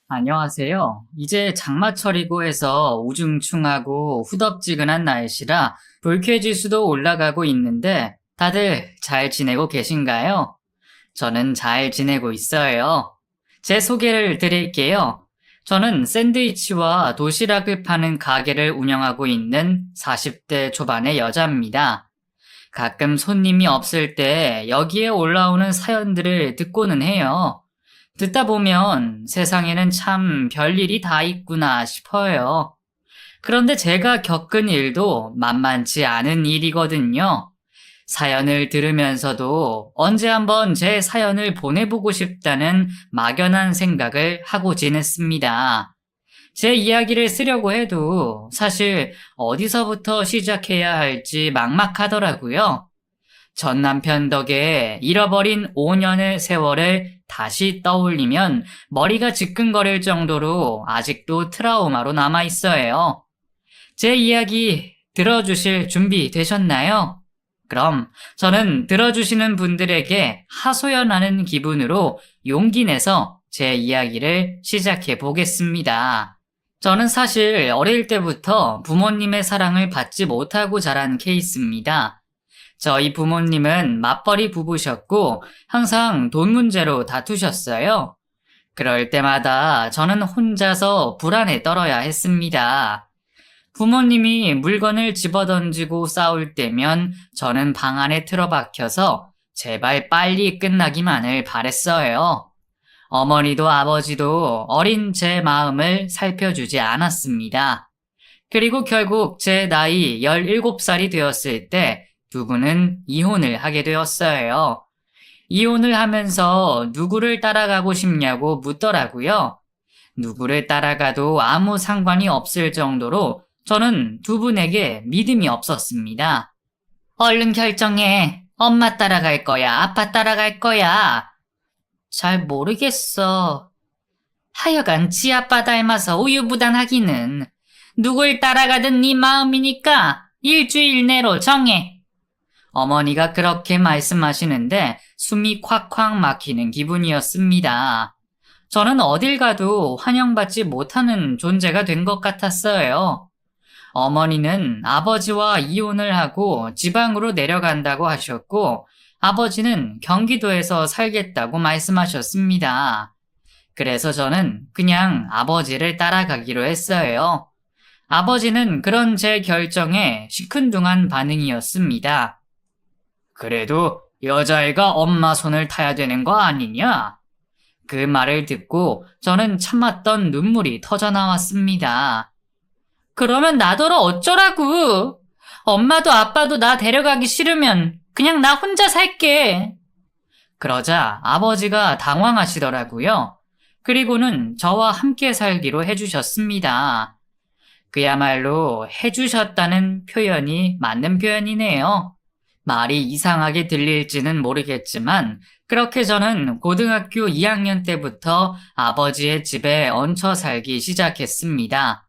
안녕하세요. 이제 장마철이고 해서 우중충하고 후덥지근한 날씨라 불쾌지수도 올라가고 있는데 다들 잘 지내고 계신가요? 저는 잘 지내고 있어요. 제 소개를 드릴게요. 저는 샌드위치와 도시락을 파는 가게를 운영하고 있는 40대 초반의 여자입니다. 가끔 손님이 없을 때 여기에 올라오는 사연들을 듣고는 해요. 듣다 보면 세상에는 참 별일이 다 있구나 싶어요. 그런데 제가 겪은 일도 만만치 않은 일이거든요. 사연을 들으면서도 언제 한번 제 사연을 보내보고 싶다는 막연한 생각을 하고 지냈습니다. 제 이야기를 쓰려고 해도 사실 어디서부터 시작해야 할지 막막하더라고요. 전 남편 덕에 잃어버린 5년의 세월을 다시 떠올리면 머리가 지끈거릴 정도로 아직도 트라우마로 남아있어요. 제 이야기 들어주실 준비 되셨나요? 그럼 저는 들어주시는 분들에게 하소연하는 기분으로 용기 내서 제 이야기를 시작해 보겠습니다. 저는 사실 어릴 때부터 부모님의 사랑을 받지 못하고 자란 케이스입니다. 저희 부모님은 맞벌이 부부셨고 항상 돈 문제로 다투셨어요. 그럴 때마다 저는 혼자서 불안에 떨어야 했습니다. 부모님이 물건을 집어던지고 싸울 때면 저는 방 안에 틀어박혀서 제발 빨리 끝나기만을 바랬어요. 어머니도 아버지도 어린 제 마음을 살펴주지 않았습니다. 그리고 결국 제 나이 17살이 되었을 때 두 분은 이혼을 하게 되었어요. 이혼을 하면서 누구를 따라가고 싶냐고 묻더라고요. 누구를 따라가도 아무 상관이 없을 정도로 저는 두 분에게 믿음이 없었습니다. 얼른 결정해. 엄마 따라갈 거야? 아빠 따라갈 거야? 잘 모르겠어. 하여간 지 아빠 닮아서 우유부단하기는. 누굴 따라가든 네 마음이니까 일주일 내로 정해. 어머니가 그렇게 말씀하시는데 숨이 콱콱 막히는 기분이었습니다. 저는 어딜 가도 환영받지 못하는 존재가 된 것 같았어요. 어머니는 아버지와 이혼을 하고 지방으로 내려간다고 하셨고 아버지는 경기도에서 살겠다고 말씀하셨습니다. 그래서 저는 그냥 아버지를 따라가기로 했어요. 아버지는 그런 제 결정에 시큰둥한 반응이었습니다. 그래도 여자애가 엄마 손을 타야 되는 거 아니냐? 그 말을 듣고 저는 참았던 눈물이 터져 나왔습니다. 그러면 나더러 어쩌라고? 엄마도 아빠도 나 데려가기 싫으면 그냥 나 혼자 살게. 그러자 아버지가 당황하시더라고요. 그리고는 저와 함께 살기로 해주셨습니다. 그야말로 해주셨다는 표현이 맞는 표현이네요. 말이 이상하게 들릴지는 모르겠지만 그렇게 저는 고등학교 2학년 때부터 아버지의 집에 얹혀 살기 시작했습니다.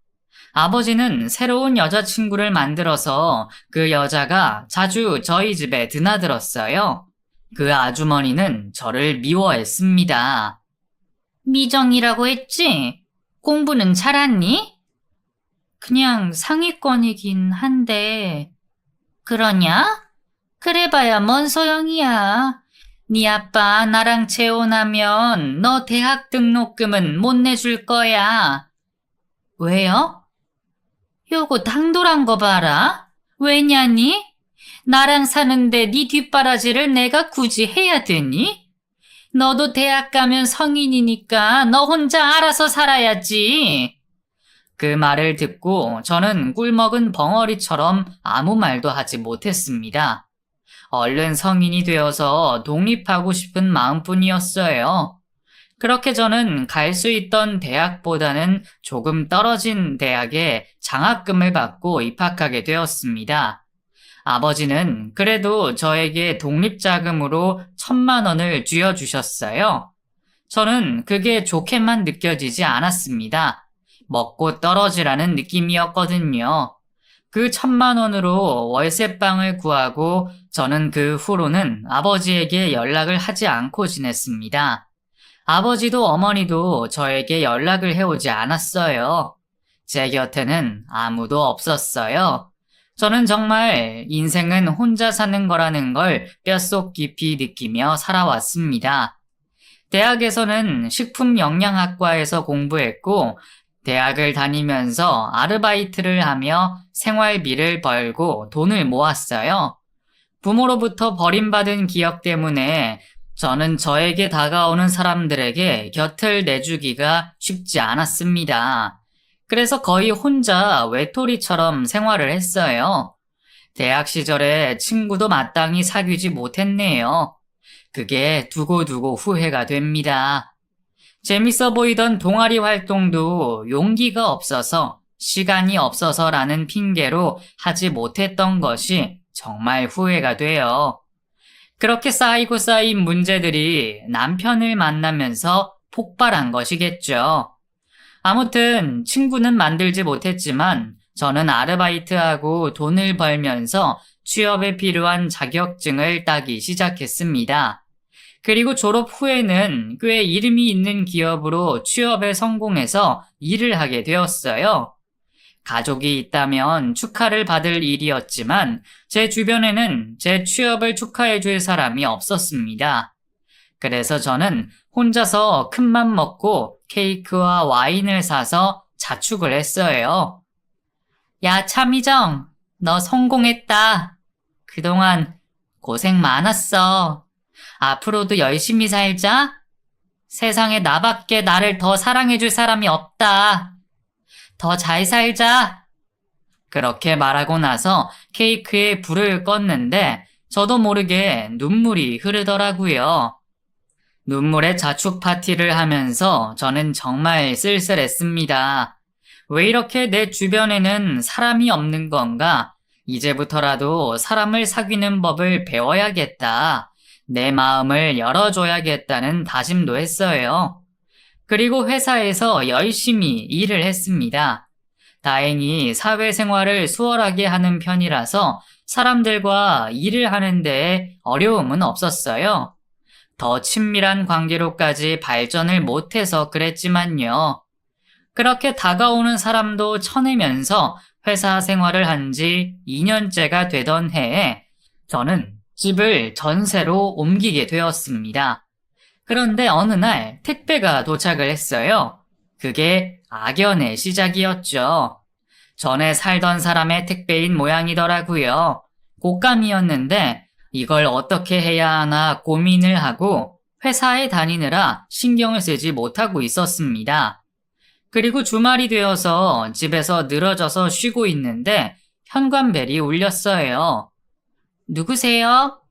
아버지는 새로운 여자친구를 만들어서 그 여자가 자주 저희 집에 드나들었어요. 그 아주머니는 저를 미워했습니다. 미정이라고 했지? 공부는 잘하니? 그냥 상위권이긴 한데. 그러냐? 그래봐야 뭔 소용이야. 네 아빠 나랑 재혼하면 너 대학 등록금은 못 내줄 거야. 왜요? 요거 당돌한 거 봐라. 왜냐니? 나랑 사는데 네 뒷바라지를 내가 굳이 해야 되니? 너도 대학 가면 성인이니까 너 혼자 알아서 살아야지. 그 말을 듣고 저는 꿀먹은 벙어리처럼 아무 말도 하지 못했습니다. 얼른 성인이 되어서 독립하고 싶은 마음뿐이었어요. 그렇게 저는 갈 수 있던 대학보다는 조금 떨어진 대학에 장학금을 받고 입학하게 되었습니다. 아버지는 그래도 저에게 독립자금으로 1,000만 원을 쥐어주셨어요. 저는 그게 좋게만 느껴지지 않았습니다. 먹고 떨어지라는 느낌이었거든요. 그 1,000만 원으로 월세방을 구하고 저는 그 후로는 아버지에게 연락을 하지 않고 지냈습니다. 아버지도 어머니도 저에게 연락을 해오지 않았어요. 제 곁에는 아무도 없었어요. 저는 정말 인생은 혼자 사는 거라는 걸 뼛속 깊이 느끼며 살아왔습니다. 대학에서는 식품영양학과에서 공부했고, 대학을 다니면서 아르바이트를 하며 생활비를 벌고 돈을 모았어요. 부모로부터 버림받은 기억 때문에 저는 저에게 다가오는 사람들에게 곁을 내주기가 쉽지 않았습니다. 그래서 거의 혼자 외톨이처럼 생활을 했어요. 대학 시절에 친구도 마땅히 사귀지 못했네요. 그게 두고두고 후회가 됩니다. 재밌어 보이던 동아리 활동도 용기가 없어서, 시간이 없어서라는 핑계로 하지 못했던 것이 정말 후회가 돼요. 그렇게 쌓이고 쌓인 문제들이 남편을 만나면서 폭발한 것이겠죠. 아무튼 친구는 만들지 못했지만 저는 아르바이트하고 돈을 벌면서 취업에 필요한 자격증을 따기 시작했습니다. 그리고 졸업 후에는 꽤 이름이 있는 기업으로 취업에 성공해서 일을 하게 되었어요. 가족이 있다면 축하를 받을 일이었지만 제 주변에는 제 취업을 축하해 줄 사람이 없었습니다. 그래서 저는 혼자서 큰맘 먹고 케이크와 와인을 사서 자축을 했어요. 야, 차미정, 너 성공했다. 그동안 고생 많았어. 앞으로도 열심히 살자. 세상에 나밖에 나를 더 사랑해줄 사람이 없다. 더 잘 살자. 그렇게 말하고 나서 케이크에 불을 껐는데 저도 모르게 눈물이 흐르더라고요. 눈물의 자축 파티를 하면서 저는 정말 쓸쓸했습니다. 왜 이렇게 내 주변에는 사람이 없는 건가? 이제부터라도 사람을 사귀는 법을 배워야겠다. 내 마음을 열어줘야겠다는 다짐도 했어요. 그리고 회사에서 열심히 일을 했습니다. 다행히 사회생활을 수월하게 하는 편이라서 사람들과 일을 하는 데에 어려움은 없었어요. 더 친밀한 관계로까지 발전을 못해서 그랬지만요. 그렇게 다가오는 사람도 쳐내면서 회사 생활을 한 지 2년째가 되던 해에 저는 집을 전세로 옮기게 되었습니다. 그런데 어느 날 택배가 도착을 했어요. 그게 악연의 시작이었죠. 전에 살던 사람의 택배인 모양이더라고요. 곶감이었는데 이걸 어떻게 해야 하나 고민을 하고 회사에 다니느라 신경을 쓰지 못하고 있었습니다. 그리고 주말이 되어서 집에서 늘어져서 쉬고 있는데 현관벨이 울렸어요. 누구세요?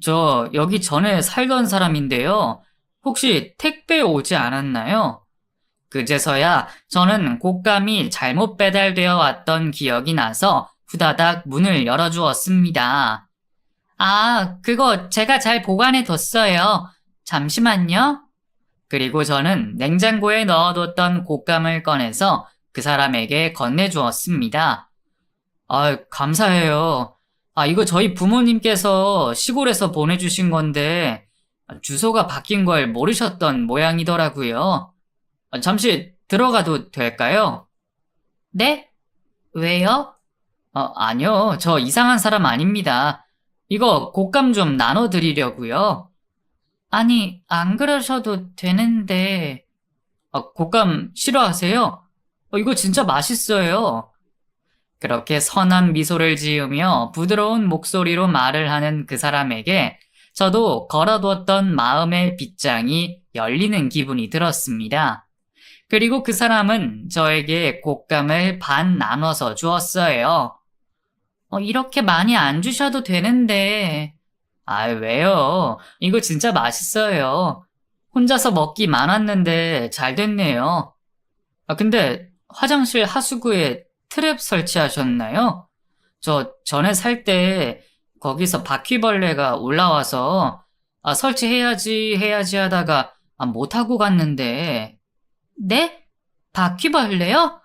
저 여기 전에 살던 사람인데요. 혹시 택배 오지 않았나요? 그제서야 저는 곶감이 잘못 배달되어 왔던 기억이 나서 후다닥 문을 열어주었습니다. 아, 그거 제가 잘 보관해 뒀어요. 잠시만요. 그리고 저는 냉장고에 넣어뒀던 곶감을 꺼내서 그 사람에게 건네주었습니다. 아, 감사해요. 아, 이거 저희 부모님께서 시골에서 보내주신 건데 주소가 바뀐 걸 모르셨던 모양이더라고요. 잠시 들어가도 될까요? 네? 왜요? 아니요. 저 이상한 사람 아닙니다. 이거 곶감 좀 나눠드리려고요. 아니, 안 그러셔도 되는데. 곶감 싫어하세요? 이거 진짜 맛있어요. 그렇게 선한 미소를 지으며 부드러운 목소리로 말을 하는 그 사람에게 저도 걸어두었던 마음의 빗장이 열리는 기분이 들었습니다. 그리고 그 사람은 저에게 곶감을 반 나눠서 주었어요. 이렇게 많이 안 주셔도 되는데. 아, 왜요? 이거 진짜 맛있어요. 혼자서 먹기 많았는데 잘 됐네요. 근데 화장실 하수구에 트랩 설치하셨나요? 저 전에 살 때 거기서 바퀴벌레가 올라와서 설치해야지 하다가 못하고 갔는데. 네? 바퀴벌레요?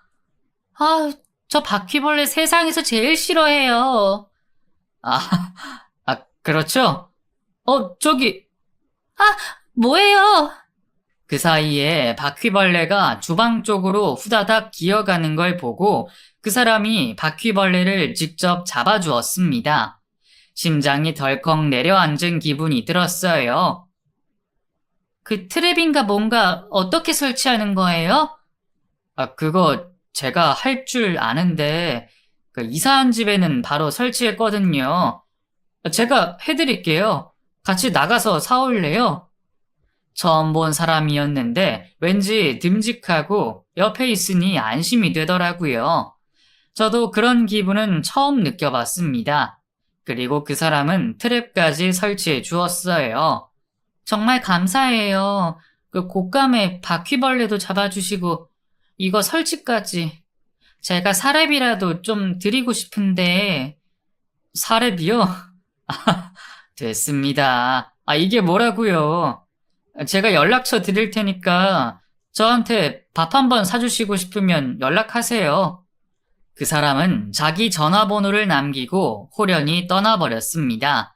아, 저 바퀴벌레 세상에서 제일 싫어해요. 아, 그렇죠? 저기, 뭐예요? 그 사이에 바퀴벌레가 주방 쪽으로 후다닥 기어가는 걸 보고 그 사람이 바퀴벌레를 직접 잡아주었습니다. 심장이 덜컥 내려앉은 기분이 들었어요. 그 트랩인가 뭔가 어떻게 설치하는 거예요? 그거 제가 할 줄 아는데 그 이사한 집에는 바로 설치했거든요. 제가 해드릴게요. 같이 나가서 사올래요? 처음 본 사람이었는데 왠지 듬직하고 옆에 있으니 안심이 되더라고요. 저도 그런 기분은 처음 느껴봤습니다. 그리고 그 사람은 트랩까지 설치해 주었어요. 정말 감사해요. 그 곶감에 바퀴벌레도 잡아주시고 이거 설치까지. 제가 사례비라도 좀 드리고 싶은데. 사례비요? 됐습니다. 이게 뭐라고요? 제가 연락처 드릴 테니까 저한테 밥 한번 사주시고 싶으면 연락하세요. 그 사람은 자기 전화번호를 남기고 호련히 떠나버렸습니다.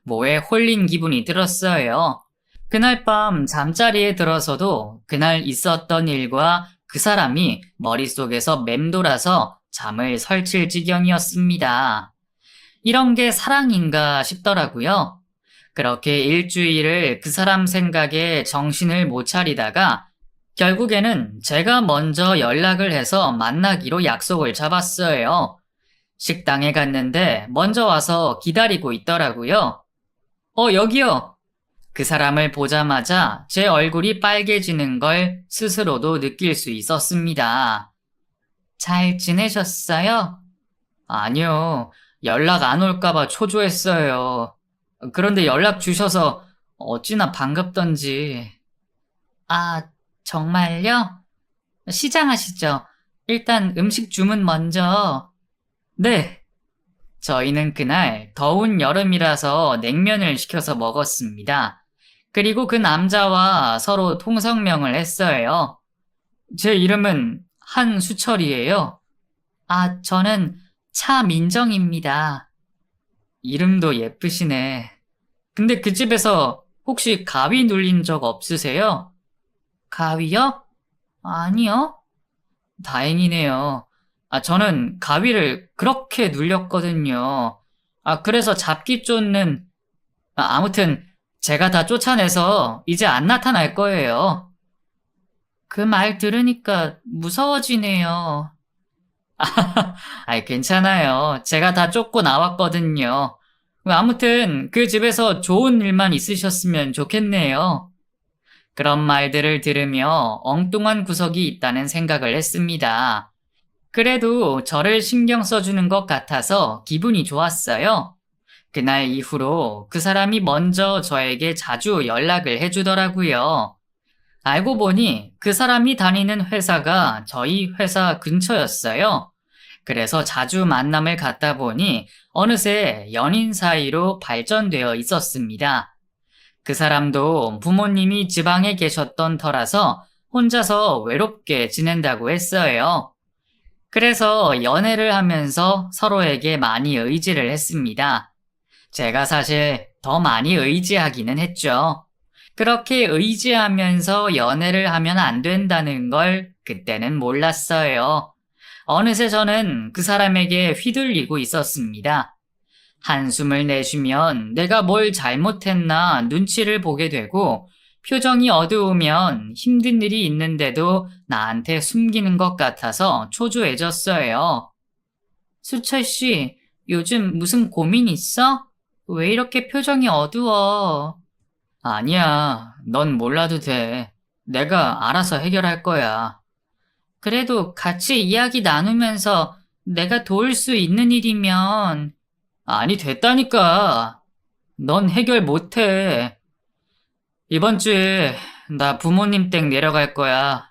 뭐에 홀린 기분이 들었어요. 그날 밤 잠자리에 들어서도 그날 있었던 일과 그 사람이 머릿속에서 맴돌아서 잠을 설칠 지경이었습니다. 이런 게 사랑인가 싶더라고요. 그렇게 일주일을 그 사람 생각에 정신을 못 차리다가 결국에는 제가 먼저 연락을 해서 만나기로 약속을 잡았어요. 식당에 갔는데 먼저 와서 기다리고 있더라고요. 여기요. 그 사람을 보자마자 제 얼굴이 빨개지는 걸 스스로도 느낄 수 있었습니다. 잘 지내셨어요? 아니요. 연락 안 올까봐 초조했어요. 그런데 연락 주셔서 어찌나 반갑던지. 정말요? 시장하시죠. 일단 음식 주문 먼저. 네. 저희는 그날 더운 여름이라서 냉면을 시켜서 먹었습니다. 그리고 그 남자와 서로 통성명을 했어요. 제 이름은 한수철이에요. 저는 차민정입니다. 이름도 예쁘시네. 근데 그 집에서 혹시 가위 눌린 적 없으세요? 가위요? 아니요. 다행이네요. 저는 가위를 그렇게 눌렸거든요. 그래서 잡기 쫓는, 아무튼 제가 다 쫓아내서 이제 안 나타날 거예요. 그 말 들으니까 무서워지네요. 괜찮아요. 제가 다 쫓고 나왔거든요. 아무튼 그 집에서 좋은 일만 있으셨으면 좋겠네요. 그런 말들을 들으며 엉뚱한 구석이 있다는 생각을 했습니다. 그래도 저를 신경 써주는 것 같아서 기분이 좋았어요. 그날 이후로 그 사람이 먼저 저에게 자주 연락을 해주더라고요. 알고 보니 그 사람이 다니는 회사가 저희 회사 근처였어요. 그래서 자주 만남을 갖다 보니 어느새 연인 사이로 발전되어 있었습니다. 그 사람도 부모님이 지방에 계셨던 터라서 혼자서 외롭게 지낸다고 했어요. 그래서 연애를 하면서 서로에게 많이 의지를 했습니다. 제가 사실 더 많이 의지하기는 했죠. 그렇게 의지하면서 연애를 하면 안 된다는 걸 그때는 몰랐어요. 어느새 저는 그 사람에게 휘둘리고 있었습니다. 한숨을 내쉬면 내가 뭘 잘못했나 눈치를 보게 되고 표정이 어두우면 힘든 일이 있는데도 나한테 숨기는 것 같아서 초조해졌어요. 수철 씨, 요즘 무슨 고민 있어? 왜 이렇게 표정이 어두워? 아니야, 넌 몰라도 돼. 내가 알아서 해결할 거야. 그래도 같이 이야기 나누면서 내가 도울 수 있는 일이면. 아니, 됐다니까. 넌 해결 못해. 이번 주에 나 부모님 댁 내려갈 거야.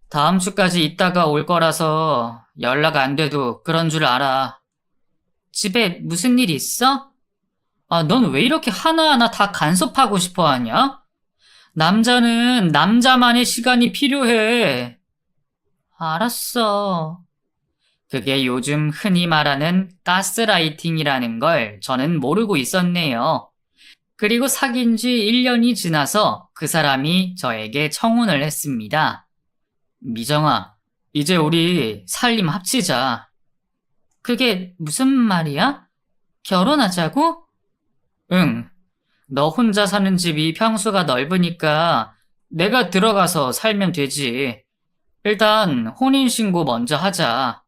다음 주까지 있다가 올 거라서 연락 안 돼도 그런 줄 알아. 집에 무슨 일 있어? 넌 왜 이렇게 하나하나 다 간섭하고 싶어 하냐? 남자는 남자만의 시간이 필요해. 알았어. 그게 요즘 흔히 말하는 가스라이팅이라는 걸 저는 모르고 있었네요. 그리고 사귄 지 1년이 지나서 그 사람이 저에게 청혼을 했습니다. 미정아, 이제 우리 살림 합치자. 그게 무슨 말이야? 결혼하자고? 응. 너 혼자 사는 집이 평수가 넓으니까 내가 들어가서 살면 되지. 일단 혼인신고 먼저 하자.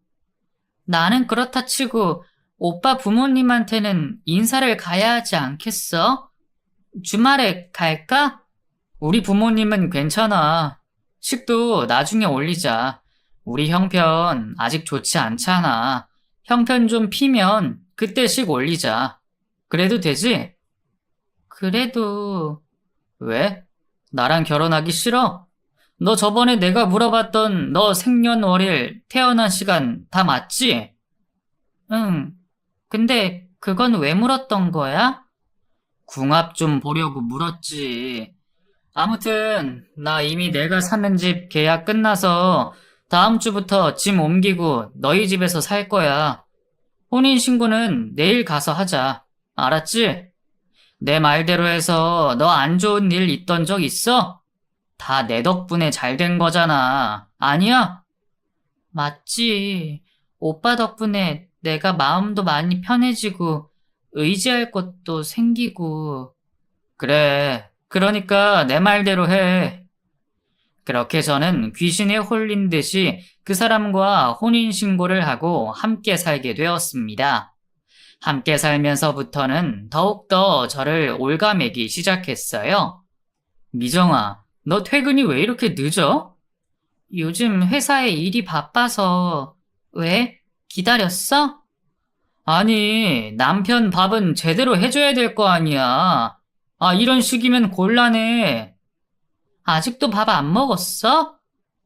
나는 그렇다 치고 오빠 부모님한테는 인사를 가야 하지 않겠어? 주말에 갈까? 우리 부모님은 괜찮아. 식도 나중에 올리자. 우리 형편 아직 좋지 않잖아. 형편 좀 피면 그때 식 올리자. 그래도 되지? 그래도... 왜? 나랑 결혼하기 싫어? 너 저번에 내가 물어봤던 너 생년월일, 태어난 시간 다 맞지? 응. 근데 그건 왜 물었던 거야? 궁합 좀 보려고 물었지. 아무튼 나 이미 내가 사는 집 계약 끝나서 다음 주부터 짐 옮기고 너희 집에서 살 거야. 혼인신고는 내일 가서 하자. 알았지? 내 말대로 해서 너 안 좋은 일 있던 적 있어? 다 내 덕분에 잘 된 거잖아. 아니야? 맞지. 오빠 덕분에 내가 마음도 많이 편해지고 의지할 것도 생기고. 그래. 그러니까 내 말대로 해. 그렇게 저는 귀신에 홀린 듯이 그 사람과 혼인신고를 하고 함께 살게 되었습니다. 함께 살면서부터는 더욱더 저를 올가매기 시작했어요. 미정아, 너 퇴근이 왜 이렇게 늦어? 요즘 회사에 일이 바빠서. 왜? 기다렸어? 아니, 남편 밥은 제대로 해줘야 될 거 아니야. 아, 이런 식이면 곤란해. 아직도 밥 안 먹었어?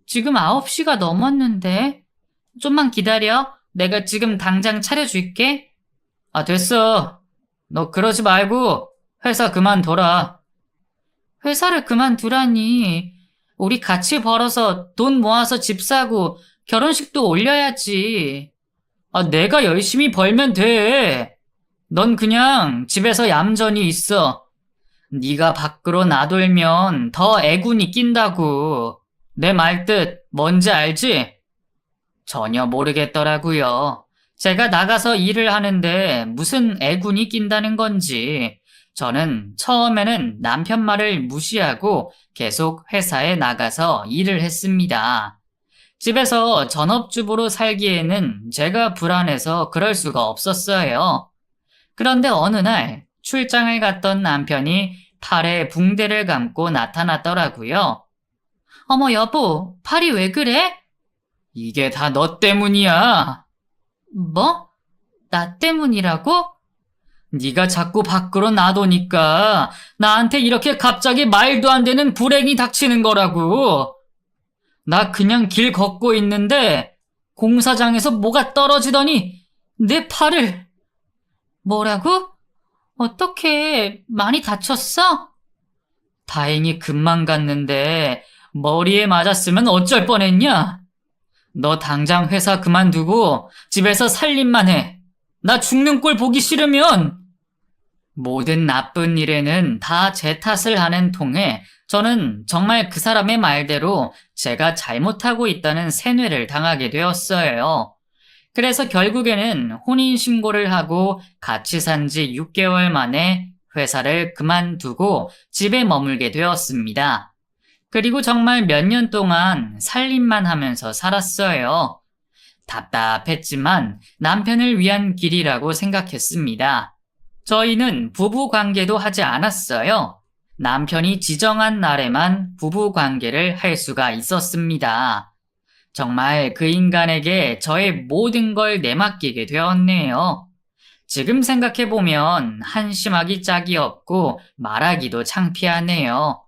지금 9시가 넘었는데. 좀만 기다려. 내가 지금 당장 차려줄게. 아, 됐어. 너 그러지 말고 회사 그만둬라. 회사를 그만두라니. 우리 같이 벌어서 돈 모아서 집 사고 결혼식도 올려야지. 아, 내가 열심히 벌면 돼. 넌 그냥 집에서 얌전히 있어. 네가 밖으로 나돌면 더 애군이 낀다고. 내 말뜻 뭔지 알지? 전혀 모르겠더라고요. 제가 나가서 일을 하는데 무슨 애군이 낀다는 건지. 저는 처음에는 남편 말을 무시하고 계속 회사에 나가서 일을 했습니다. 집에서 전업주부로 살기에는 제가 불안해서 그럴 수가 없었어요. 그런데 어느 날 출장을 갔던 남편이 팔에 붕대를 감고 나타났더라고요. 어머 여보, 팔이 왜 그래? 이게 다 너 때문이야. 뭐? 나 때문이라고? 네가 자꾸 밖으로 나도니까 나한테 이렇게 갑자기 말도 안 되는 불행이 닥치는 거라고. 나 그냥 길 걷고 있는데 공사장에서 뭐가 떨어지더니 내 팔을... 뭐라고? 어떻게 많이 다쳤어? 다행히 금방 갔는데 머리에 맞았으면 어쩔 뻔했냐? 너 당장 회사 그만두고 집에서 살림만 해. 나 죽는 꼴 보기 싫으면. 모든 나쁜 일에는 다 제 탓을 하는 통에 저는 정말 그 사람의 말대로 제가 잘못하고 있다는 세뇌를 당하게 되었어요. 그래서 결국에는 혼인신고를 하고 같이 산 지 6개월 만에 회사를 그만두고 집에 머물게 되었습니다. 그리고 정말 몇 년 동안 살림만 하면서 살았어요. 답답했지만 남편을 위한 길이라고 생각했습니다. 저희는 부부 관계도 하지 않았어요. 남편이 지정한 날에만 부부 관계를 할 수가 있었습니다. 정말 그 인간에게 저의 모든 걸 내맡기게 되었네요. 지금 생각해보면 한심하기 짝이 없고 말하기도 창피하네요.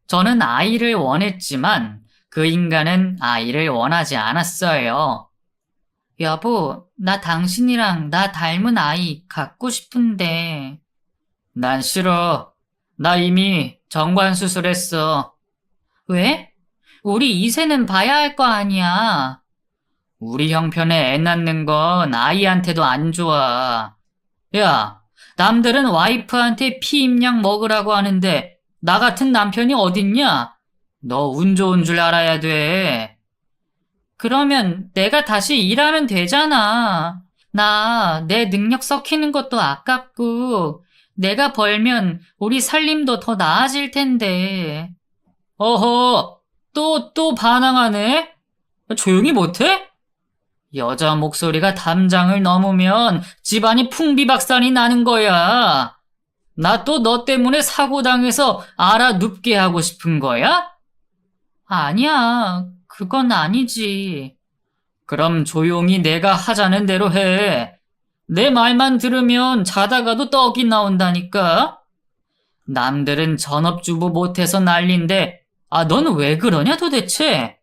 저는 아이를 원했지만 그 인간은 아이를 원하지 않았어요. 여보, 나 당신이랑 나 닮은 아이 갖고 싶은데. 난 싫어. 나 이미 정관 수술했어. 왜? 우리 이세는 봐야 할 거 아니야. 우리 형편에 애 낳는 건 아이한테도 안 좋아. 야, 남들은 와이프한테 피임약 먹으라고 하는데 나 같은 남편이 어딨냐? 너 운 좋은 줄 알아야 돼. 그러면 내가 다시 일하면 되잖아. 나 내 능력 썩히는 것도 아깝고 내가 벌면 우리 살림도 더 나아질 텐데. 어허, 또 반항하네? 조용히 못해? 여자 목소리가 담장을 넘으면 집안이 풍비박산이 나는 거야. 나 또 너 때문에 사고 당해서 알아 눕게 하고 싶은 거야? 아니야, 그건 아니지. 그럼 조용히 내가 하자는 대로 해. 내 말만 들으면 자다가도 떡이 나온다니까. 남들은 전업주부 못해서 난린데, 너는 왜 그러냐 도대체?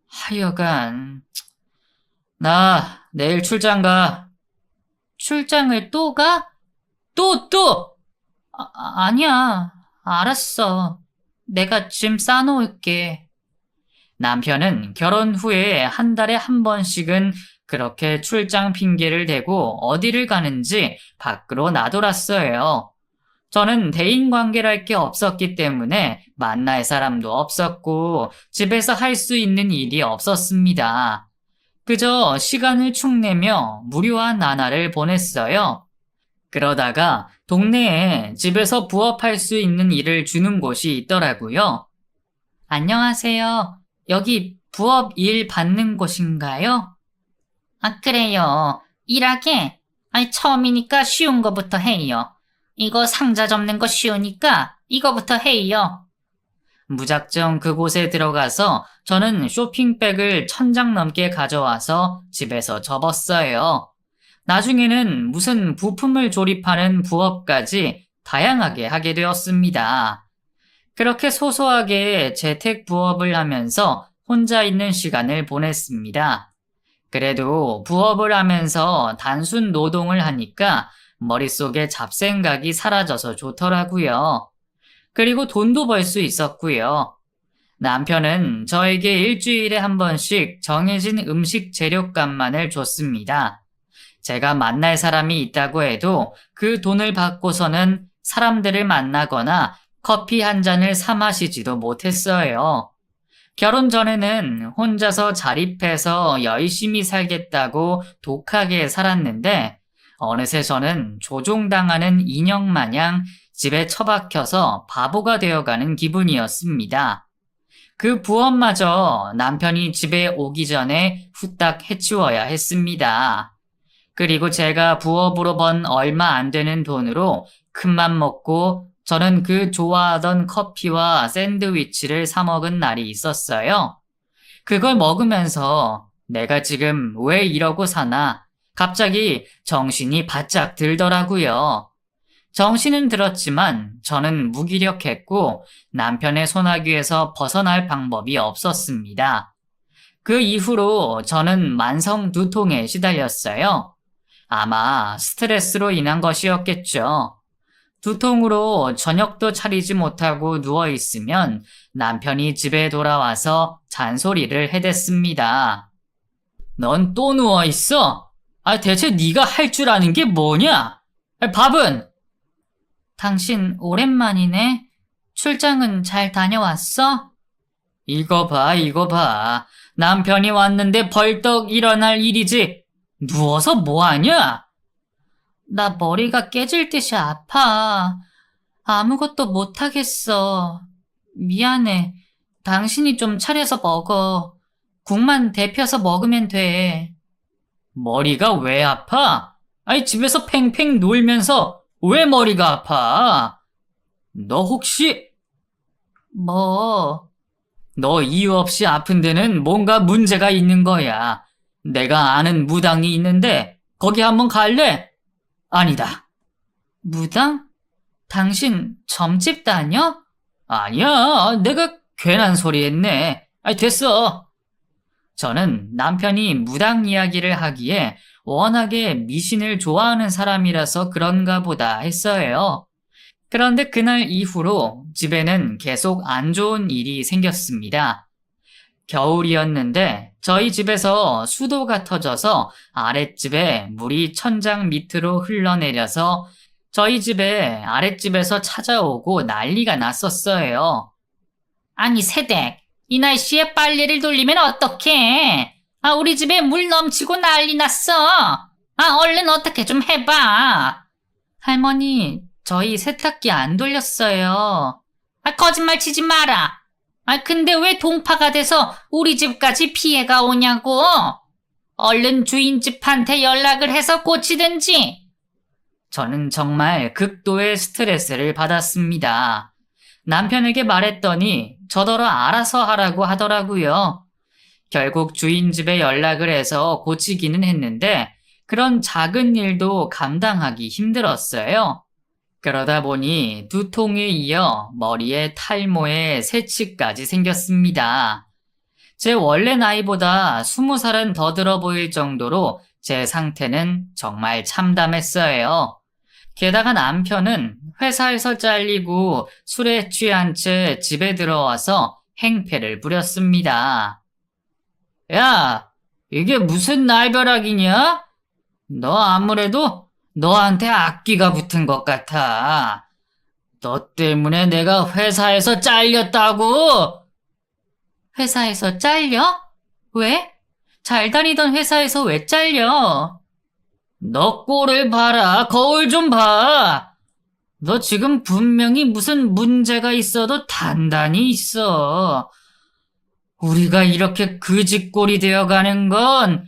하여간, 나 내일 출장 가. 출장을 또 가? 또! 아니야. 알았어. 내가 짐 싸놓을게. 남편은 결혼 후에 한 달에 한 번씩은 그렇게 출장 핑계를 대고 어디를 가는지 밖으로 나돌았어요. 저는 대인관계랄 게 없었기 때문에 만날 사람도 없었고 집에서 할 수 있는 일이 없었습니다. 그저 시간을 축내며 무료한 나날을 보냈어요. 그러다가 동네에 집에서 부업할 수 있는 일을 주는 곳이 있더라고요. 안녕하세요. 여기 부업 일 받는 곳인가요? 그래요. 일하게? 처음이니까 쉬운 거부터 해요. 이거 상자 접는 거 쉬우니까 이거부터 해요. 무작정 그곳에 들어가서 저는 쇼핑백을 1000장 넘게 가져와서 집에서 접었어요. 나중에는 무슨 부품을 조립하는 부업까지 다양하게 하게 되었습니다. 그렇게 소소하게 재택 부업을 하면서 혼자 있는 시간을 보냈습니다. 그래도 부업을 하면서 단순 노동을 하니까 머릿속에 잡생각이 사라져서 좋더라고요. 그리고 돈도 벌 수 있었고요. 남편은 저에게 일주일에 한 번씩 정해진 음식 재료값만을 줬습니다. 제가 만날 사람이 있다고 해도 그 돈을 받고서는 사람들을 만나거나 커피 한 잔을 사 마시지도 못했어요. 결혼 전에는 혼자서 자립해서 열심히 살겠다고 독하게 살았는데 어느새 저는 조종당하는 인형 마냥 집에 처박혀서 바보가 되어가는 기분이었습니다. 그 부업마저 남편이 집에 오기 전에 후딱 해치워야 했습니다. 그리고 제가 부업으로 번 얼마 안 되는 돈으로 큰맘 먹고 저는 그 좋아하던 커피와 샌드위치를 사 먹은 날이 있었어요. 그걸 먹으면서 내가 지금 왜 이러고 사나 갑자기 정신이 바짝 들더라고요. 정신은 들었지만 저는 무기력했고 남편의 손아귀에서 벗어날 방법이 없었습니다. 그 이후로 저는 만성 두통에 시달렸어요. 아마 스트레스로 인한 것이었겠죠. 두통으로 저녁도 차리지 못하고 누워있으면 남편이 집에 돌아와서 잔소리를 해댔습니다. 넌 또 누워있어? 대체 네가 할 줄 아는 게 뭐냐? 밥은? 당신 오랜만이네. 출장은 잘 다녀왔어? 이거 봐. 남편이 왔는데 벌떡 일어날 일이지. 누워서 뭐하냐? 나 머리가 깨질 듯이 아파. 아무것도 못하겠어. 미안해. 당신이 좀 차려서 먹어. 국만 데펴서 먹으면 돼. 머리가 왜 아파? 집에서 팽팽 놀면서 왜 머리가 아파? 너 혹시? 뭐? 너 이유 없이 아픈 데는 뭔가 문제가 있는 거야. 내가 아는 무당이 있는데 거기 한번 갈래? 아니다. 무당? 당신 점집 다녀? 아니야. 내가 괜한 소리 했네. 됐어. 저는 남편이 무당 이야기를 하기에 워낙에 미신을 좋아하는 사람이라서 그런가 보다 했어요. 그런데 그날 이후로 집에는 계속 안 좋은 일이 생겼습니다. 겨울이었는데 저희 집에서 수도가 터져서 아랫집에 물이 천장 밑으로 흘러내려서 저희 집에 아랫집에서 찾아오고 난리가 났었어요. 아니, 새댁, 이 날씨에 빨래를 돌리면 어떡해? 우리 집에 물 넘치고 난리 났어. 얼른 어떻게 좀 해봐. 할머니, 저희 세탁기 안 돌렸어요. 거짓말 치지 마라. 근데 왜 동파가 돼서 우리 집까지 피해가 오냐고? 얼른 주인집한테 연락을 해서 고치든지. 저는 정말 극도의 스트레스를 받았습니다. 남편에게 말했더니 저더러 알아서 하라고 하더라고요. 결국 주인집에 연락을 해서 고치기는 했는데 그런 작은 일도 감당하기 힘들었어요. 그러다 보니 두통에 이어 머리에 탈모에 새치까지 생겼습니다. 제 원래 나이보다 20살은 더 들어 보일 정도로 제 상태는 정말 참담했어요. 게다가 남편은 회사에서 잘리고 술에 취한 채 집에 들어와서 행패를 부렸습니다. 야, 이게 무슨 날벼락이냐? 너 아무래도 너한테 악귀가 붙은 것 같아. 너 때문에 내가 회사에서 잘렸다고? 회사에서 잘려? 왜? 잘 다니던 회사에서 왜 잘려? 너 꼴을 봐라. 거울 좀 봐. 너 지금 분명히 무슨 문제가 있어도 단단히 있어. 우리가 이렇게 그지꼴이 되어가는 건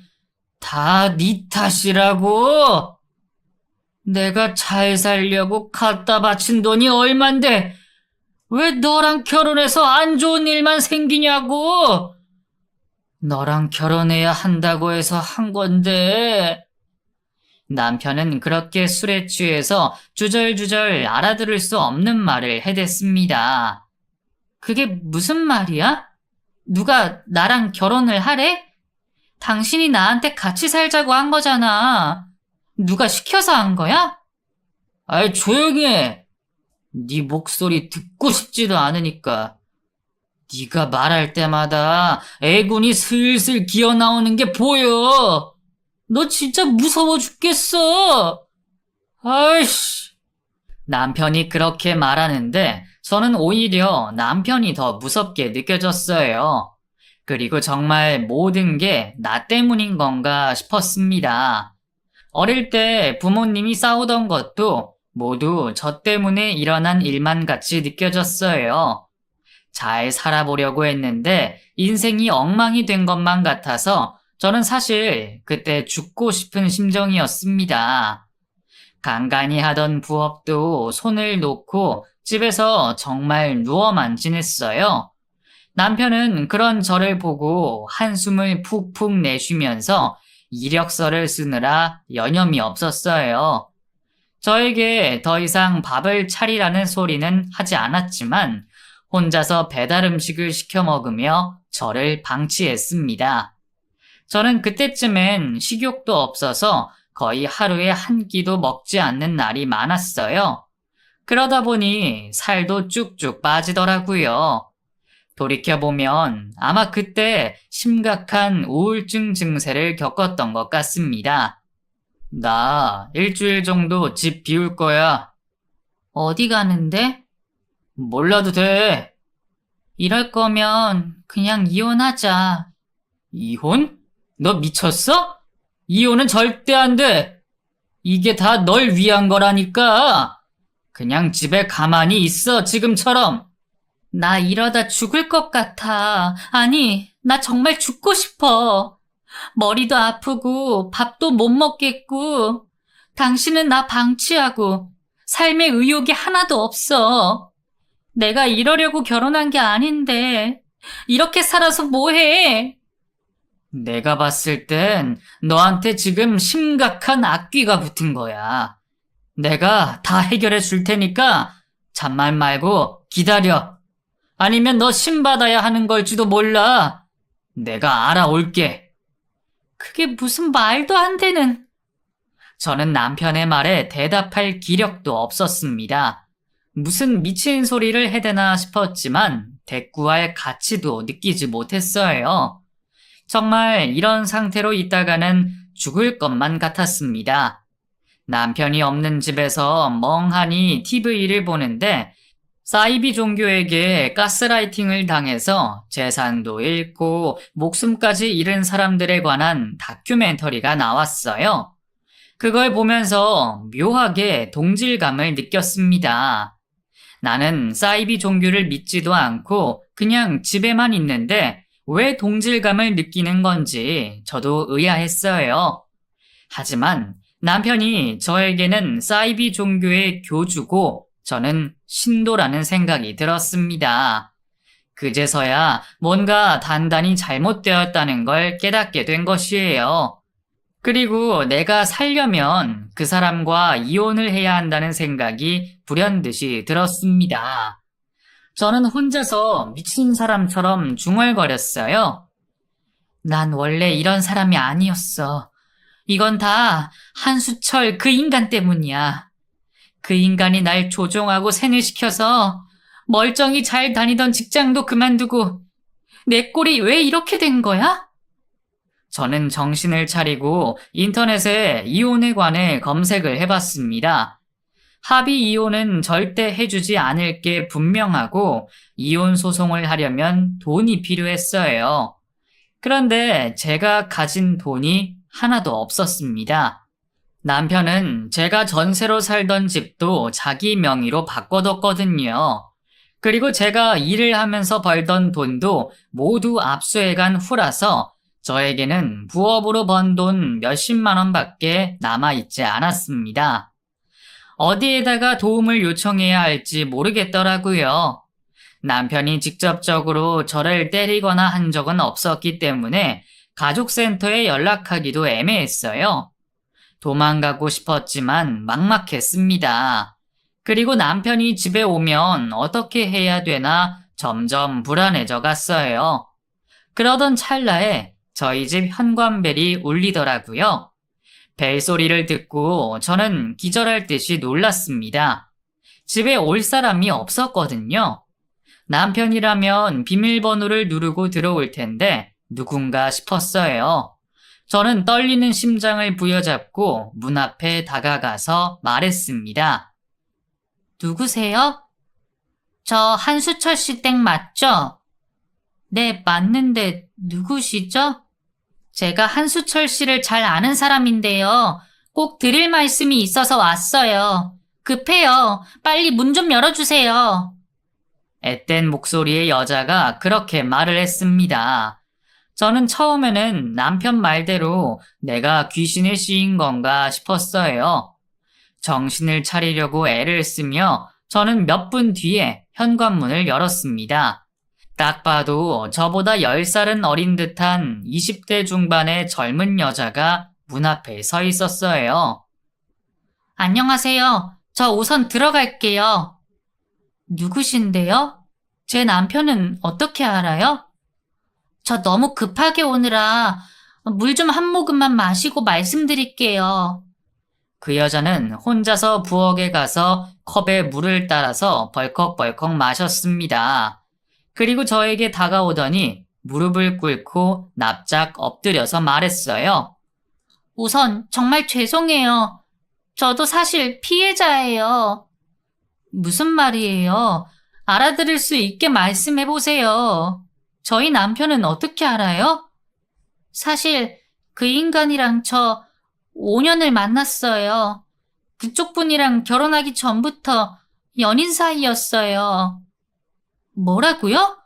다 네 탓이라고. 내가 잘 살려고 갖다 바친 돈이 얼만데 왜 너랑 결혼해서 안 좋은 일만 생기냐고. 너랑 결혼해야 한다고 해서 한 건데. 남편은 그렇게 술에 취해서 주절주절 알아들을 수 없는 말을 해댔습니다. 그게 무슨 말이야? 누가 나랑 결혼을 하래? 당신이 나한테 같이 살자고 한 거잖아. 누가 시켜서 한 거야? 아이, 조용히 해. 네 목소리 듣고 싶지도 않으니까. 네가 말할 때마다 애군이 슬슬 기어나오는 게 보여. 너 진짜 무서워 죽겠어. 아이씨. 남편이 그렇게 말하는데 저는 오히려 남편이 더 무섭게 느껴졌어요. 그리고 정말 모든 게 나 때문인 건가 싶었습니다. 어릴 때 부모님이 싸우던 것도 모두 저 때문에 일어난 일만 같이 느껴졌어요. 잘 살아보려고 했는데 인생이 엉망이 된 것만 같아서 저는 사실 그때 죽고 싶은 심정이었습니다. 간간히 하던 부업도 손을 놓고 집에서 정말 누워만 지냈어요. 남편은 그런 저를 보고 한숨을 푹푹 내쉬면서 이력서를 쓰느라 여념이 없었어요. 저에게 더 이상 밥을 차리라는 소리는 하지 않았지만 혼자서 배달 음식을 시켜 먹으며 저를 방치했습니다. 저는 그때쯤엔 식욕도 없어서 거의 하루에 한 끼도 먹지 않는 날이 많았어요. 그러다 보니 살도 쭉쭉 빠지더라고요. 돌이켜보면 아마 그때 심각한 우울증 증세를 겪었던 것 같습니다. 나 일주일 정도 집 비울 거야. 어디 가는데? 몰라도 돼. 이럴 거면 그냥 이혼하자. 이혼? 너 미쳤어? 이혼은 절대 안 돼. 이게 다 널 위한 거라니까. 그냥 집에 가만히 있어, 지금처럼. 나 이러다 죽을 것 같아. 아니, 나 정말 죽고 싶어. 머리도 아프고 밥도 못 먹겠고 당신은 나 방치하고 삶에 의욕이 하나도 없어. 내가 이러려고 결혼한 게 아닌데 이렇게 살아서 뭐해? 내가 봤을 땐 너한테 지금 심각한 악귀가 붙은 거야. 내가 다 해결해 줄 테니까 잔말 말고 기다려. 아니면 너 신받아야 하는 걸지도 몰라. 내가 알아올게. 그게 무슨 말도 안 되는. 저는 남편의 말에 대답할 기력도 없었습니다. 무슨 미친 소리를 해대나 싶었지만 대꾸할 가치도 느끼지 못했어요. 정말 이런 상태로 있다가는 죽을 것만 같았습니다. 남편이 없는 집에서 멍하니 TV를 보는데 사이비 종교에게 가스라이팅을 당해서 재산도 잃고 목숨까지 잃은 사람들에 관한 다큐멘터리가 나왔어요. 그걸 보면서 묘하게 동질감을 느꼈습니다. 나는 사이비 종교를 믿지도 않고 그냥 집에만 있는데 왜 동질감을 느끼는 건지 저도 의아했어요. 하지만 남편이 저에게는 사이비 종교의 교주고 저는 신도라는 생각이 들었습니다. 그제서야 뭔가 단단히 잘못되었다는 걸 깨닫게 된 것이에요. 그리고 내가 살려면 그 사람과 이혼을 해야 한다는 생각이 불현듯이 들었습니다. 저는 혼자서 미친 사람처럼 중얼거렸어요. 난 원래 이런 사람이 아니었어. 이건 다 한수철 그 인간 때문이야. 그 인간이 날 조종하고 세뇌시켜서 멀쩡히 잘 다니던 직장도 그만두고 내 꼴이 왜 이렇게 된 거야? 저는 정신을 차리고 인터넷에 이혼에 관해 검색을 해봤습니다. 합의 이혼은 절대 해주지 않을 게 분명하고 이혼 소송을 하려면 돈이 필요했어요. 그런데 제가 가진 돈이 하나도 없었습니다. 남편은 제가 전세로 살던 집도 자기 명의로 바꿔뒀거든요. 그리고 제가 일을 하면서 벌던 돈도 모두 압수해간 후라서 저에게는 부업으로 번 돈 몇십만 원밖에 남아있지 않았습니다. 어디에다가 도움을 요청해야 할지 모르겠더라고요. 남편이 직접적으로 저를 때리거나 한 적은 없었기 때문에 가족센터에 연락하기도 애매했어요. 도망가고 싶었지만 막막했습니다. 그리고 남편이 집에 오면 어떻게 해야 되나 점점 불안해져 갔어요. 그러던 찰나에 저희 집 현관벨이 울리더라고요. 벨소리를 듣고 저는 기절할 듯이 놀랐습니다. 집에 올 사람이 없었거든요. 남편이라면 비밀번호를 누르고 들어올 텐데 누군가 싶었어요. 저는 떨리는 심장을 부여잡고 문 앞에 다가가서 말했습니다. 누구세요? 저 한수철 씨 댁 맞죠? 네, 맞는데 누구시죠? 제가 한수철 씨를 잘 아는 사람인데요. 꼭 드릴 말씀이 있어서 왔어요. 급해요. 빨리 문 좀 열어주세요. 앳된 목소리의 여자가 그렇게 말을 했습니다. 저는 처음에는 남편 말대로 내가 귀신에 씌인 건가 싶었어요. 정신을 차리려고 애를 쓰며 저는 몇 분 뒤에 현관문을 열었습니다. 딱 봐도 저보다 10살은 어린 듯한 20대 중반의 젊은 여자가 문 앞에 서 있었어요. 안녕하세요. 저 우선 들어갈게요. 누구신데요? 제 남편은 어떻게 알아요? 저 너무 급하게 오느라 물 좀 한 모금만 마시고 말씀드릴게요. 그 여자는 혼자서 부엌에 가서 컵에 물을 따라서 벌컥벌컥 마셨습니다. 그리고 저에게 다가오더니 무릎을 꿇고 납작 엎드려서 말했어요. 우선 정말 죄송해요. 저도 사실 피해자예요. 무슨 말이에요? 알아들을 수 있게 말씀해보세요. 저희 남편은 어떻게 알아요? 사실 그 인간이랑 저 5년을 만났어요. 그쪽 분이랑 결혼하기 전부터 연인 사이였어요. 뭐라고요?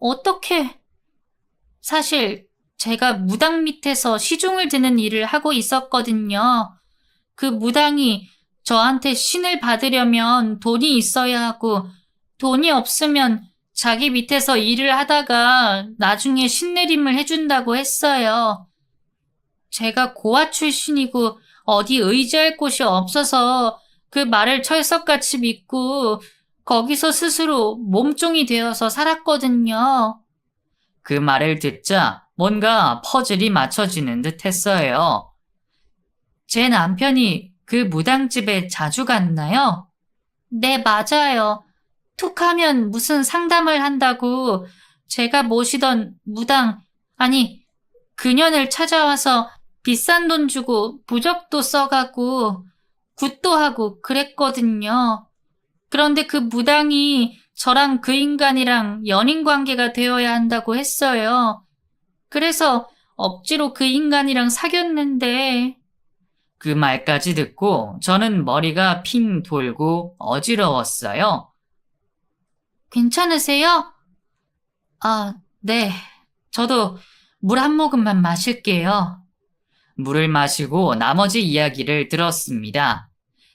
어떻게? 사실 제가 무당 밑에서 시중을 드는 일을 하고 있었거든요. 그 무당이 저한테 신을 받으려면 돈이 있어야 하고 돈이 없으면 자기 밑에서 일을 하다가 나중에 신내림을 해준다고 했어요. 제가 고아 출신이고 어디 의지할 곳이 없어서 그 말을 철석같이 믿고 거기서 스스로 몸종이 되어서 살았거든요. 그 말을 듣자 뭔가 퍼즐이 맞춰지는 듯 했어요. 제 남편이 그 무당집에 자주 갔나요? 네, 맞아요. 툭 하면 무슨 상담을 한다고 제가 모시던 무당, 아니, 그년을 찾아와서 비싼 돈 주고 부적도 써가고 굿도 하고 그랬거든요. 그런데 그 무당이 저랑 그 인간이랑 연인 관계가 되어야 한다고 했어요. 그래서 억지로 그 인간이랑 사귀었는데 그 말까지 듣고 저는 머리가 핑 돌고 어지러웠어요. 괜찮으세요? 아, 네. 저도 물 한 모금만 마실게요. 물을 마시고 나머지 이야기를 들었습니다.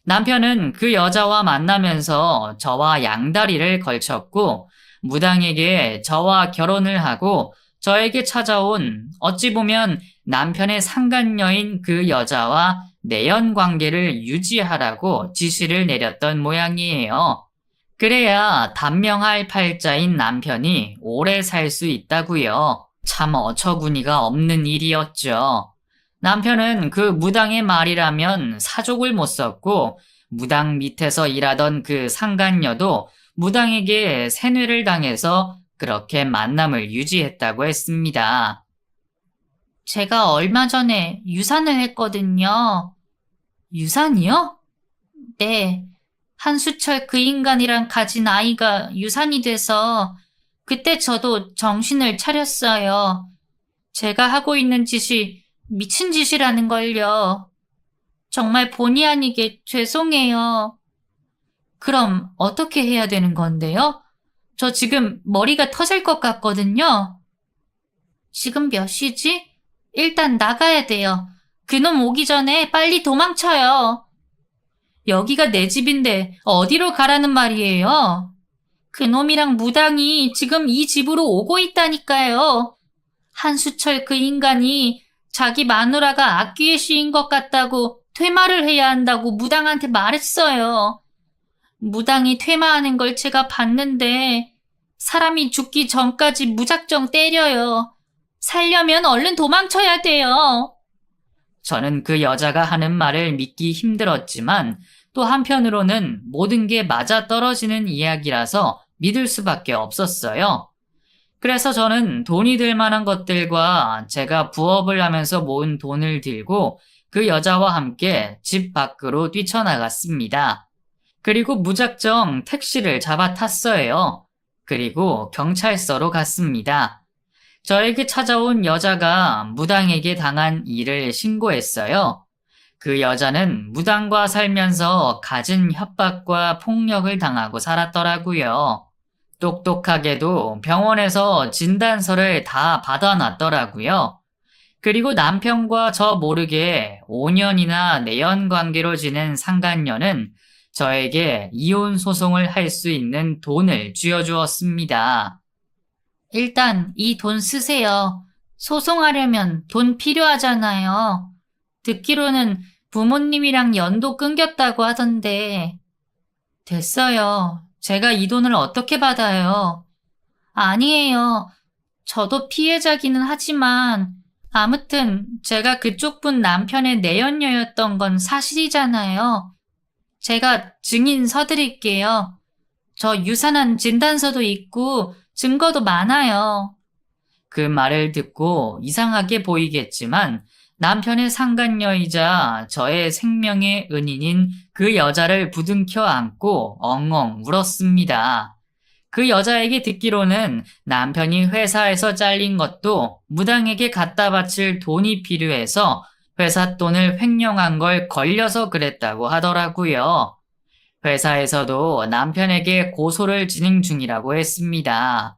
남편은 그 여자와 만나면서 저와 양다리를 걸쳤고 무당에게 저와 결혼을 하고 저에게 찾아온 어찌 보면 남편의 상간녀인 그 여자와 내연 관계를 유지하라고 지시를 내렸던 모양이에요. 그래야 단명할 팔자인 남편이 오래 살 수 있다고요. 참 어처구니가 없는 일이었죠. 남편은 그 무당의 말이라면 사족을 못 썼고 무당 밑에서 일하던 그 상간녀도 무당에게 세뇌를 당해서 그렇게 만남을 유지했다고 했습니다. 제가 얼마 전에 유산을 했거든요. 유산이요? 네. 한수철 그 인간이랑 가진 아이가 유산이 돼서 그때 저도 정신을 차렸어요. 제가 하고 있는 짓이 미친 짓이라는 걸요. 정말 본의 아니게 죄송해요. 그럼 어떻게 해야 되는 건데요? 저 지금 머리가 터질 것 같거든요. 지금 몇 시지? 일단 나가야 돼요. 그놈 오기 전에 빨리 도망쳐요. 여기가 내 집인데 어디로 가라는 말이에요? 그놈이랑 무당이 지금 이 집으로 오고 있다니까요. 한수철 그 인간이 자기 마누라가 악귀에 씌인 것 같다고 퇴마를 해야 한다고 무당한테 말했어요. 무당이 퇴마하는 걸 제가 봤는데 사람이 죽기 전까지 무작정 때려요. 살려면 얼른 도망쳐야 돼요. 저는 그 여자가 하는 말을 믿기 힘들었지만 또 한편으로는 모든 게 맞아떨어지는 이야기라서 믿을 수밖에 없었어요. 그래서 저는 돈이 될 만한 것들과 제가 부업을 하면서 모은 돈을 들고 그 여자와 함께 집 밖으로 뛰쳐나갔습니다. 그리고 무작정 택시를 잡아 탔어요. 그리고 경찰서로 갔습니다. 저에게 찾아온 여자가 무당에게 당한 일을 신고했어요. 그 여자는 무당과 살면서 갖은 협박과 폭력을 당하고 살았더라고요. 똑똑하게도 병원에서 진단서를 다 받아놨더라고요. 그리고 남편과 저 모르게 5년이나 내연 관계로 지낸 상간녀는 저에게 이혼 소송을 할 수 있는 돈을 쥐어주었습니다. 일단 이 돈 쓰세요. 소송하려면 돈 필요하잖아요. 듣기로는 부모님이랑 연도 끊겼다고 하던데. 됐어요. 제가 이 돈을 어떻게 받아요? 아니에요. 저도 피해자기는 하지만 아무튼 제가 그쪽 분 남편의 내연녀였던 건 사실이잖아요. 제가 증인 서드릴게요. 저 유산한 진단서도 있고 증거도 많아요. 그 말을 듣고 이상하게 보이겠지만 남편의 상간녀이자 저의 생명의 은인인 그 여자를 부둥켜 안고 엉엉 울었습니다. 그 여자에게 듣기로는 남편이 회사에서 잘린 것도 무당에게 갖다 바칠 돈이 필요해서 회사 돈을 횡령한 걸 걸려서 그랬다고 하더라고요. 회사에서도 남편에게 고소를 진행 중이라고 했습니다.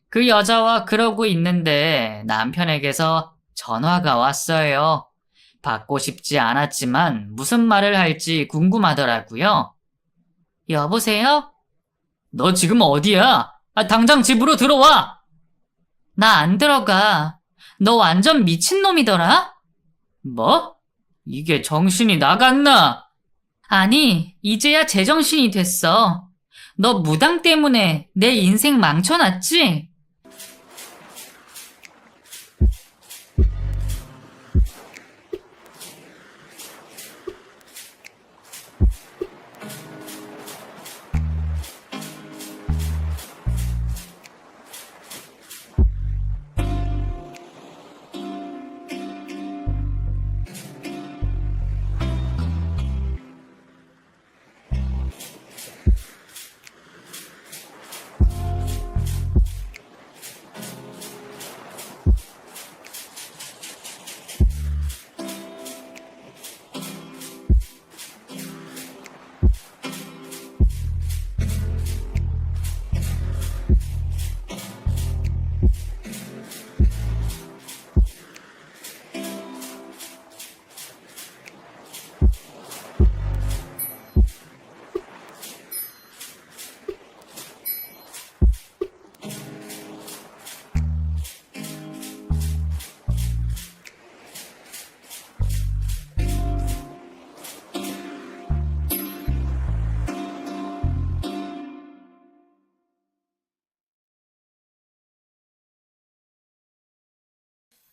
그 여자와 그러고 있는데 남편에게서 전화가 왔어요. 받고 싶지 않았지만 무슨 말을 할지 궁금하더라고요. 여보세요? 너 지금 어디야? 당장 집으로 들어와! 나 안 들어가. 너 완전 미친놈이더라? 뭐? 이게 정신이 나갔나? 아니, 이제야 제정신이 됐어. 너 무당 때문에 내 인생 망쳐놨지?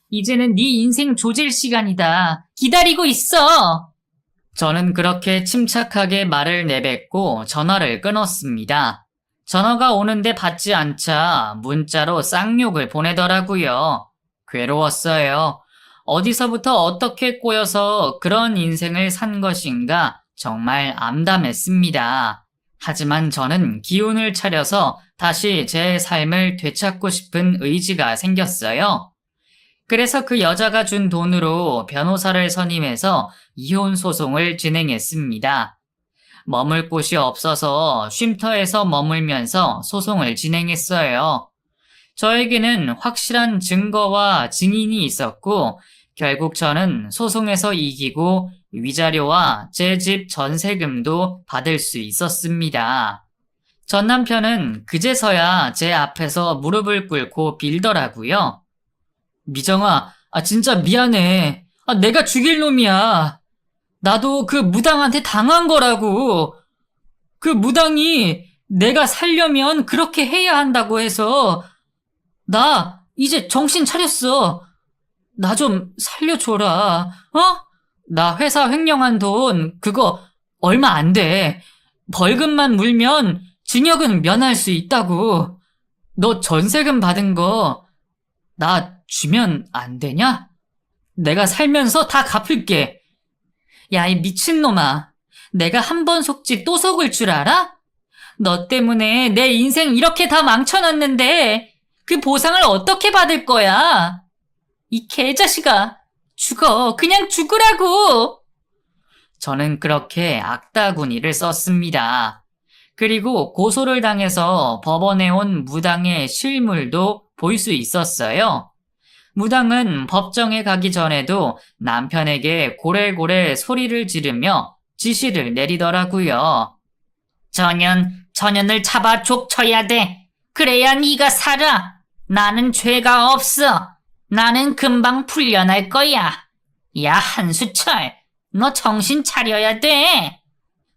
이제는 네 인생 조질 시간이다. 기다리고 있어. 저는 그렇게 침착하게 말을 내뱉고 전화를 끊었습니다. 전화가 오는데 받지 않자 문자로 쌍욕을 보내더라고요. 괴로웠어요. 어디서부터 어떻게 꼬여서 그런 인생을 산 것인가 정말 암담했습니다. 하지만 저는 기운을 차려서 다시 제 삶을 되찾고 싶은 의지가 생겼어요. 그래서 그 여자가 준 돈으로 변호사를 선임해서 이혼 소송을 진행했습니다. 머물 곳이 없어서 쉼터에서 머물면서 소송을 진행했어요. 저에게는 확실한 증거와 증인이 있었고 결국 저는 소송에서 이기고 위자료와 제 집 전세금도 받을 수 있었습니다. 전 남편은 그제서야 제 앞에서 무릎을 꿇고 빌더라고요. 미정아, 진짜 미안해. 내가 죽일 놈이야. 나도 그 무당한테 당한 거라고. 그 무당이 내가 살려면 그렇게 해야 한다고 해서 나 이제 정신 차렸어. 나 좀 살려줘라. 나 회사 횡령한 돈 그거 얼마 안 돼. 벌금만 물면 징역은 면할 수 있다고. 너 전세금 받은 거 나 주면 안 되냐? 내가 살면서 다 갚을게. 야, 이 미친놈아. 내가 한 번 속지 또 속을 줄 알아? 너 때문에 내 인생 이렇게 다 망쳐놨는데 그 보상을 어떻게 받을 거야? 이 개자식아. 죽어. 그냥 죽으라고. 저는 그렇게 악다구니를 썼습니다. 그리고 고소를 당해서 법원에 온 무당의 실물도 볼 수 있었어요. 무당은 법정에 가기 전에도 남편에게 고래고래 소리를 지르며 지시를 내리더라고요. 저년을 잡아 족쳐야 돼. 그래야 네가 살아. 나는 죄가 없어. 나는 금방 풀려날 거야. 야, 한수철, 너 정신 차려야 돼.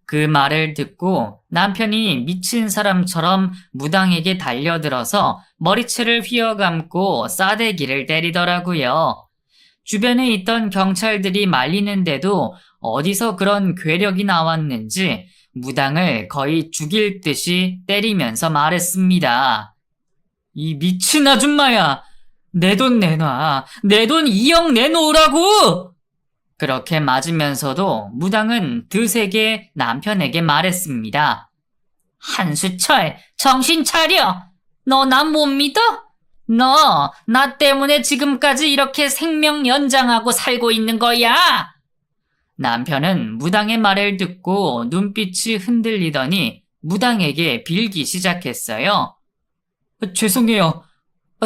그 말을 듣고 남편이 미친 사람처럼 무당에게 달려들어서 머리채를 휘어감고 싸대기를 때리더라고요. 주변에 있던 경찰들이 말리는데도 어디서 그런 괴력이 나왔는지 무당을 거의 죽일 듯이 때리면서 말했습니다. 이 미친 아줌마야! 내 돈 내놔! 내 돈 2억 내놓으라고! 그렇게 맞으면서도 무당은 드세게 남편에게 말했습니다. 한수철, 정신 차려! 너 나 못 믿어? 너 나 때문에 지금까지 이렇게 생명 연장하고 살고 있는 거야! 남편은 무당의 말을 듣고 눈빛이 흔들리더니 무당에게 빌기 시작했어요. 죄송해요.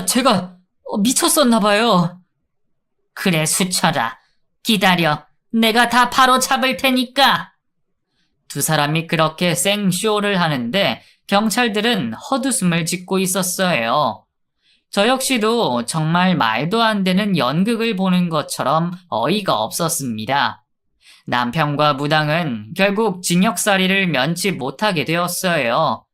제가 미쳤었나 봐요. 그래, 수철아. 기다려. 내가 다 바로 잡을 테니까. 두 사람이 그렇게 생쇼를 하는데 경찰들은 헛웃음을 짓고 있었어요. 저 역시도 정말 말도 안 되는 연극을 보는 것처럼 어이가 없었습니다. 남편과 무당은 결국 징역살이를 면치 못하게 되었어요.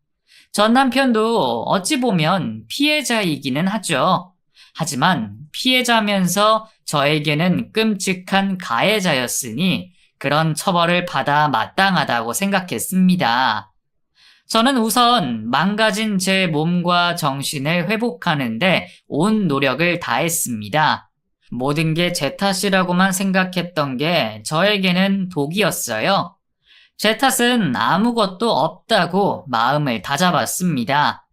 전 남편도 어찌 보면 피해자이기는 하죠. 하지만 피해자면서 저에게는 끔찍한 가해자였으니 그런 처벌을 받아 마땅하다고 생각했습니다. 저는 우선 망가진 제 몸과 정신을 회복하는데 온 노력을 다했습니다. 모든 게 제 탓이라고만 생각했던 게 저에게는 독이었어요. 제 탓은 아무것도 없다고 마음을 다잡았습니다.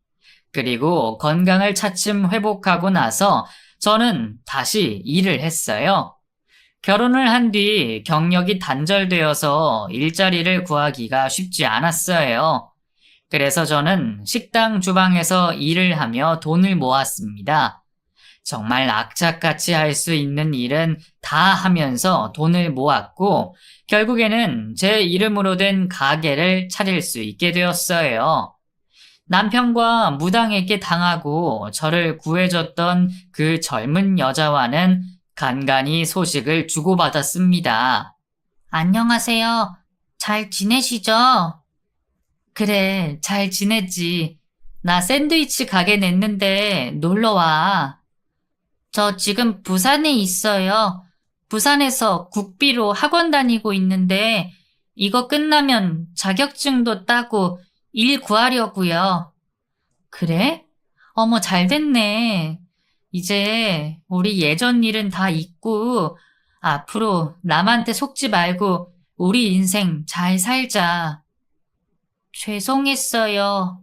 그리고 건강을 차츰 회복하고 나서 저는 다시 일을 했어요. 결혼을 한 뒤 경력이 단절되어서 일자리를 구하기가 쉽지 않았어요. 그래서 저는 식당 주방에서 일을 하며 돈을 모았습니다. 정말 악착같이 할 수 있는 일은 다 하면서 돈을 모았고 결국에는 제 이름으로 된 가게를 차릴 수 있게 되었어요. 남편과 무당에게 당하고 저를 구해줬던 그 젊은 여자와는 간간히 소식을 주고받았습니다. 안녕하세요. 잘 지내시죠? 그래, 잘 지내지. 나 샌드위치 가게 냈는데 놀러와. 저 지금 부산에 있어요. 부산에서 국비로 학원 다니고 있는데 이거 끝나면 자격증도 따고 일 구하려고요. 그래? 어머, 잘 됐네. 이제 우리 예전 일은 다 잊고 앞으로 남한테 속지 말고 우리 인생 잘 살자. 죄송했어요.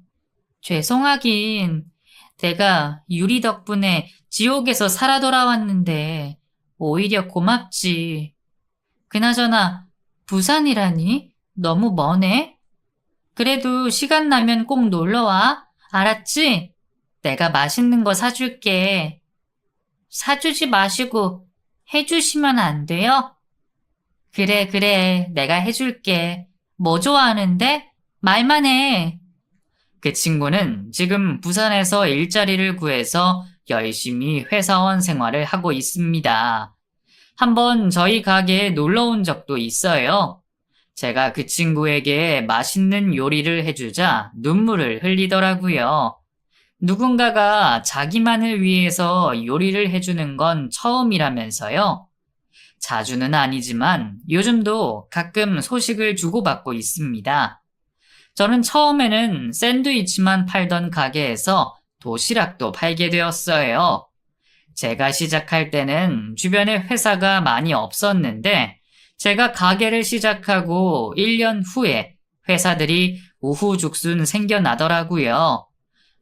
죄송하긴. 내가 유리 덕분에 지옥에서 살아 돌아왔는데 오히려 고맙지. 그나저나 부산이라니? 너무 머네? 그래도 시간 나면 꼭 놀러와. 알았지? 내가 맛있는 거 사줄게. 사주지 마시고 해주시면 안 돼요? 그래, 그래. 내가 해줄게. 뭐 좋아하는데? 말만 해. 그 친구는 지금 부산에서 일자리를 구해서 열심히 회사원 생활을 하고 있습니다. 한번 저희 가게에 놀러 온 적도 있어요. 제가 그 친구에게 맛있는 요리를 해주자 눈물을 흘리더라고요. 누군가가 자기만을 위해서 요리를 해주는 건 처음이라면서요. 자주는 아니지만 요즘도 가끔 소식을 주고받고 있습니다. 저는 처음에는 샌드위치만 팔던 가게에서 도시락도 팔게 되었어요. 제가 시작할 때는 주변에 회사가 많이 없었는데 제가 가게를 시작하고 1년 후에 회사들이 우후죽순 생겨나더라고요.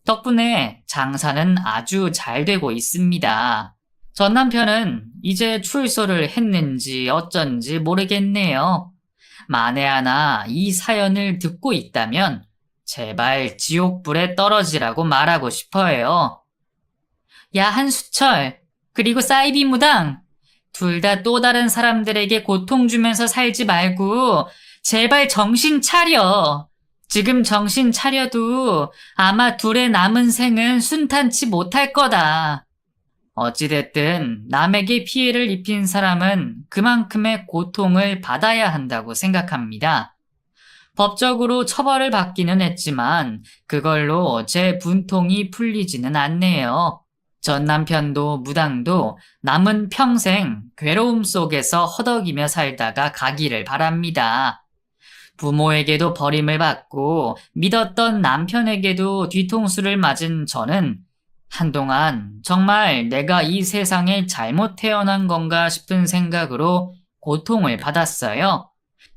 덕분에 장사는 아주 잘 되고 있습니다. 전 남편은 이제 출소를 했는지 어쩐지 모르겠네요. 만에 하나 이 사연을 듣고 있다면 제발 지옥불에 떨어지라고 말하고 싶어요. 야, 한수철, 그리고 사이비무당, 둘 다 또 다른 사람들에게 고통 주면서 살지 말고 제발 정신 차려. 지금 정신 차려도 아마 둘의 남은 생은 순탄치 못할 거다. 어찌됐든 남에게 피해를 입힌 사람은 그만큼의 고통을 받아야 한다고 생각합니다. 법적으로 처벌을 받기는 했지만 그걸로 제 분통이 풀리지는 않네요. 전 남편도 무당도 남은 평생 괴로움 속에서 허덕이며 살다가 가기를 바랍니다. 부모에게도 버림을 받고 믿었던 남편에게도 뒤통수를 맞은 저는 한동안 정말 내가 이 세상에 잘못 태어난 건가 싶은 생각으로 고통을 받았어요.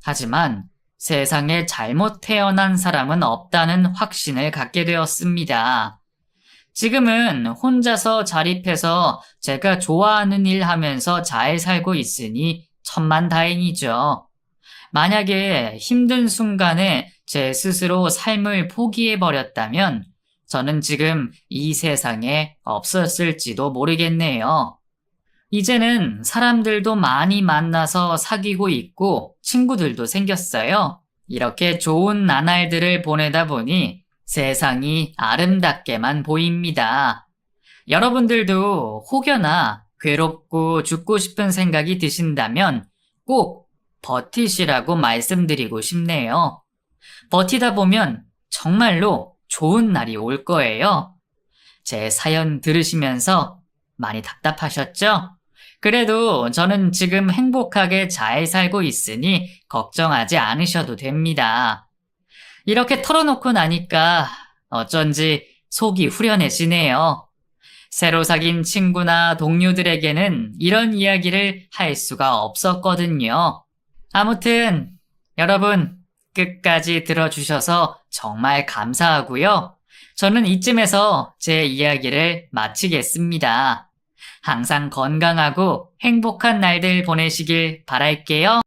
하지만 세상에 잘못 태어난 사람은 없다는 확신을 갖게 되었습니다. 지금은 혼자서 자립해서 제가 좋아하는 일 하면서 잘 살고 있으니 천만다행이죠. 만약에 힘든 순간에 제 스스로 삶을 포기해버렸다면 저는 지금 이 세상에 없었을지도 모르겠네요. 이제는 사람들도 많이 만나서 사귀고 있고 친구들도 생겼어요. 이렇게 좋은 나날들을 보내다 보니 세상이 아름답게만 보입니다. 여러분들도 혹여나 괴롭고 죽고 싶은 생각이 드신다면 꼭 버티시라고 말씀드리고 싶네요. 버티다 보면 정말로 좋은 날이 올 거예요. 제 사연 들으시면서 많이 답답하셨죠? 그래도 저는 지금 행복하게 잘 살고 있으니 걱정하지 않으셔도 됩니다. 이렇게 털어놓고 나니까 어쩐지 속이 후련해지네요. 새로 사귄 친구나 동료들에게는 이런 이야기를 할 수가 없었거든요. 아무튼 여러분 끝까지 들어주셔서 정말 감사하고요. 저는 이쯤에서 제 이야기를 마치겠습니다. 항상 건강하고 행복한 날들 보내시길 바랄게요.